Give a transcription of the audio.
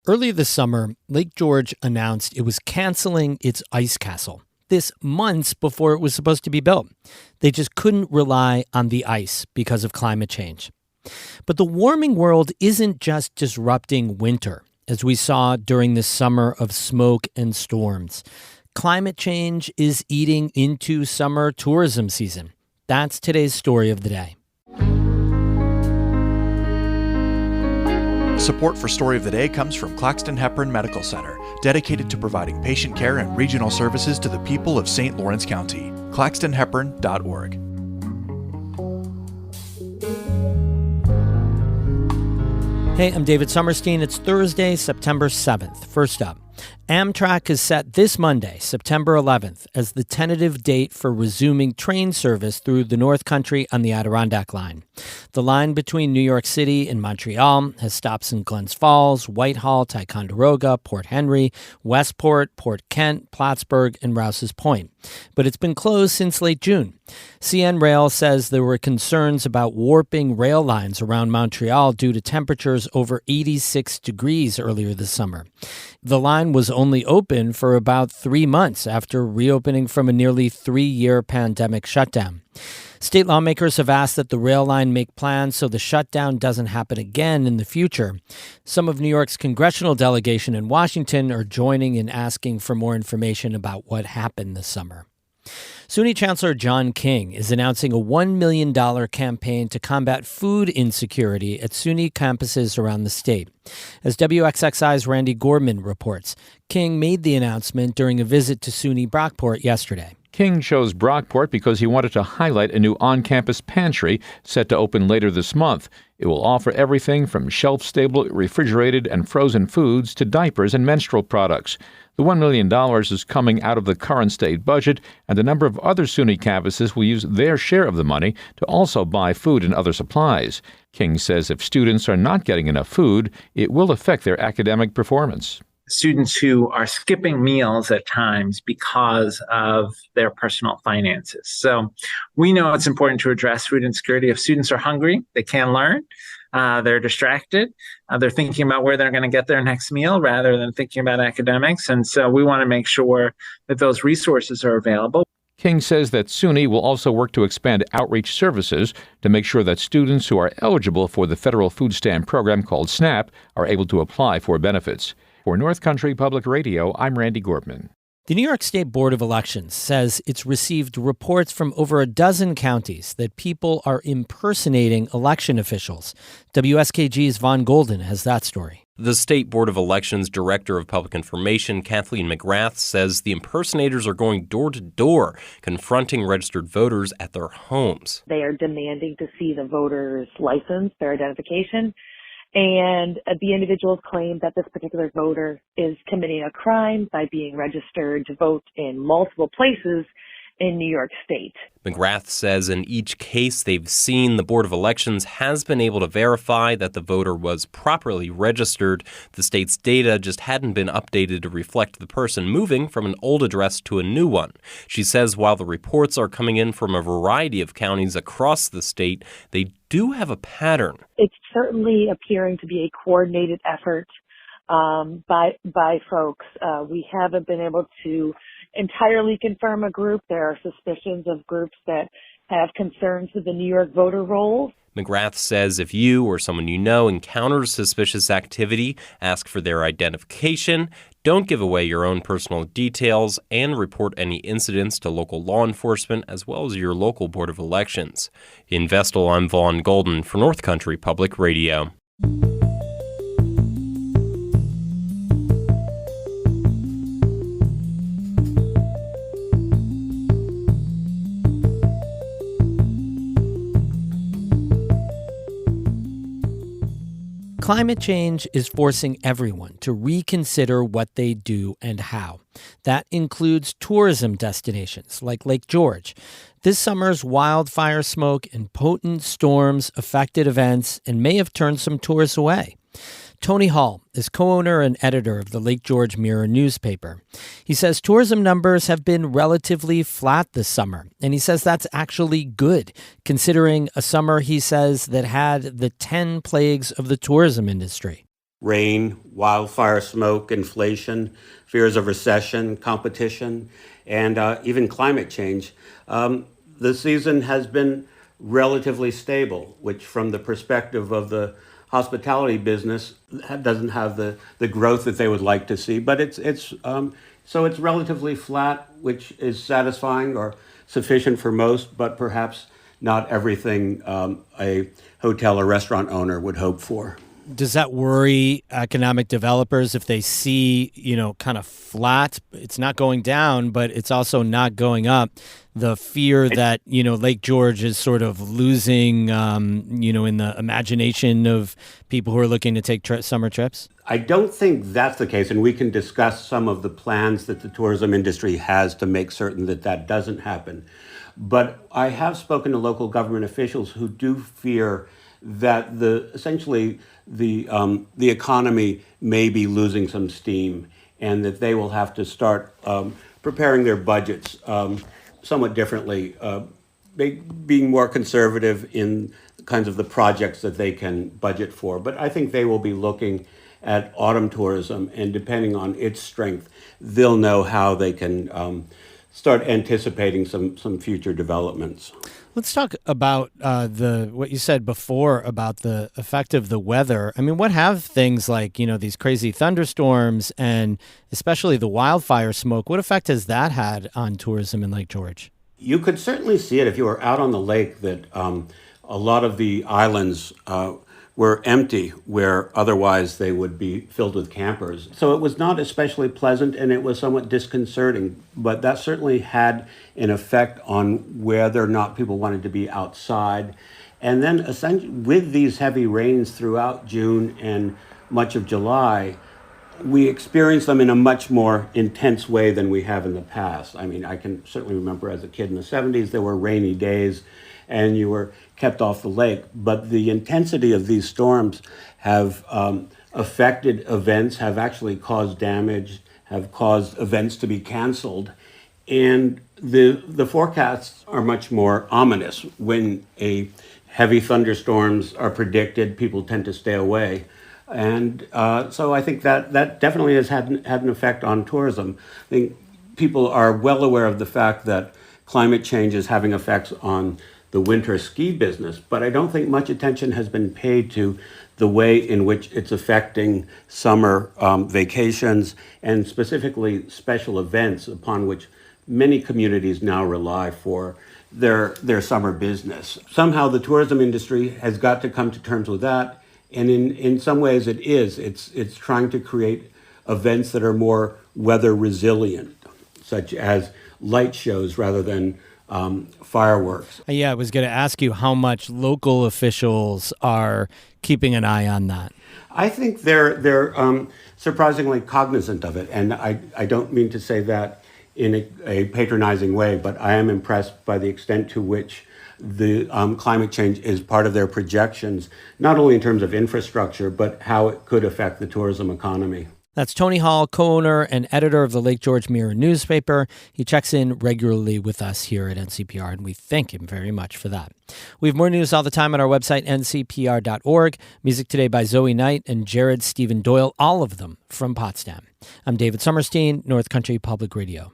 Earlier this summer, Lake George announced it was canceling its ice castle. This months before it was supposed to be built. They just couldn't rely on the ice because of climate change. But the warming world isn't just disrupting winter, as we saw during this summer of smoke and storms. Climate change is eating into summer tourism season. That's today's story of the day. Support for Story of the Day comes from Claxton Hepburn Medical Center, dedicated to providing patient care and regional services to the people of St. Lawrence County. claxtonhepburn.org. Hey, I'm David Sommerstein. It's Thursday, September 7th. First up, Amtrak has set this Monday, September 11th, as the tentative date for resuming train service through the North Country on the Adirondack Line. The line between New York City and Montreal has stops in Glens Falls, Whitehall, Ticonderoga, Port Henry, Westport, Port Kent, Plattsburgh, and Rouse's Point. But it's been closed since late June. CN Rail says there were concerns about warping rail lines around Montreal due to temperatures over 86 degrees earlier this summer. The line was only open for about 3 months after reopening from a nearly 3-year pandemic shutdown. State lawmakers have asked that the rail line make plans so the shutdown doesn't happen again in the future. Some of New York's congressional delegation in Washington are joining in asking for more information about what happened this summer. SUNY Chancellor John King is announcing a $1 million campaign to combat food insecurity at SUNY campuses around the state. As WXXI's Randy Gorman reports, King made the announcement during a visit to SUNY Brockport yesterday. King chose Brockport because he wanted to highlight a new on-campus pantry set to open later this month. It will offer everything from shelf-stable, refrigerated, and frozen foods to diapers and menstrual products. The $1 million is coming out of the current state budget, and a number of other SUNY campuses will use their share of the money to also buy food and other supplies. King says if students are not getting enough food, it will affect their academic performance. Students who are skipping meals at times because of their personal finances. So we know it's important to address food insecurity. If students are hungry, they can't learn. They're distracted. They're thinking about where they're going to get their next meal rather than thinking about academics. And so we want to make sure that those resources are available. King says that SUNY will also work to expand outreach services to make sure that students who are eligible for the federal food stamp program called SNAP are able to apply for benefits. For North Country Public Radio, I'm Randy Gorman. The New York State Board of Elections says it's received reports from over a dozen counties that people are impersonating election officials. WSKG's Von Golden has that story. The State Board of Elections Director of Public Information, Kathleen McGrath, says the impersonators are going door to door, confronting registered voters at their homes. They are demanding to see the voter's license, their identification, and the individuals claim that this particular voter is committing a crime by being registered to vote in multiple places in New York State. McGrath says in each case they've seen, the Board of Elections has been able to verify that the voter was properly registered. The state's data just hadn't been updated to reflect the person moving from an old address to a new one. She says while the reports are coming in from a variety of counties across the state, they do have a pattern. It's certainly appearing to be a coordinated effort by folks. We haven't been able to entirely confirm a group. There are suspicions of groups that have concerns with the New York voter rolls. McGrath says if you or someone you know encounters suspicious activity, ask for their identification, don't give away your own personal details, and report any incidents to local law enforcement as well as your local Board of Elections. In Vestal, I'm Vaughn Golden for North Country Public Radio. Climate change is forcing everyone to reconsider what they do and how. That includes tourism destinations like Lake George. This summer's wildfire smoke and potent storms affected events and may have turned some tourists away. Tony Hall is co-owner and editor of the Lake George Mirror newspaper. He says tourism numbers have been relatively flat this summer, and he says that's actually good, considering a summer, he says, that had the 10 plagues of the tourism industry. rain, wildfire smoke, inflation, fears of recession, competition, and even climate change. The season has been relatively stable, which from the perspective of the hospitality business doesn't have the growth that they would like to see, but it's relatively flat, which is satisfying or sufficient for most, but perhaps not everything a hotel or restaurant owner would hope for. Does that worry economic developers if they see, kind of flat? It's not going down, but it's also not going up. The fear that, Lake George is sort of losing, in the imagination of people who are looking to take summer trips? I don't think that's the case, and we can discuss some of the plans that the tourism industry has to make certain that that doesn't happen. But I have spoken to local government officials who do fear that essentially the economy may be losing some steam, and that they will have to start preparing their budgets somewhat differently, being more conservative in kinds of the projects that they can budget for. But I think they will be looking at autumn tourism, and depending on its strength, they'll know how they can start anticipating some future developments. Let's talk about what you said before about the effect of the weather. I mean, what have things like, these crazy thunderstorms and especially the wildfire smoke, what effect has that had on tourism in Lake George? You could certainly see it if you were out on the lake, that a lot of the islands were empty where otherwise they would be filled with campers. So it was not especially pleasant, and it was somewhat disconcerting, but that certainly had an effect on whether or not people wanted to be outside. And then essentially with these heavy rains throughout June and much of July, we experienced them in a much more intense way than we have in the past. I mean, I can certainly remember as a kid in the 70s, there were rainy days and you were kept off the lake. But the intensity of these storms have affected events, have actually caused damage, have caused events to be canceled. And the forecasts are much more ominous. When heavy thunderstorms are predicted, people tend to stay away. And so I think that definitely has had an effect on tourism. I think people are well aware of the fact that climate change is having effects on the winter ski business, but I don't think much attention has been paid to the way in which it's affecting summer vacations and specifically special events upon which many communities now rely for their summer business. Somehow the tourism industry has got to come to terms with that, and in some ways it is. It's trying to create events that are more weather resilient, such as light shows rather than fireworks. Yeah, I was going to ask you how much local officials are keeping an eye on that. I think they're surprisingly cognizant of it, and I don't mean to say that in a patronizing way, but I am impressed by the extent to which the climate change is part of their projections, not only in terms of infrastructure, but how it could affect the tourism economy. That's Tony Hall, co-owner and editor of the Lake George Mirror newspaper. He checks in regularly with us here at NCPR, and we thank him very much for that. We have more news all the time on our website, ncpr.org. Music today by Zoe Knight and Jared Stephen Doyle, all of them from Potsdam. I'm David Summerstein, North Country Public Radio.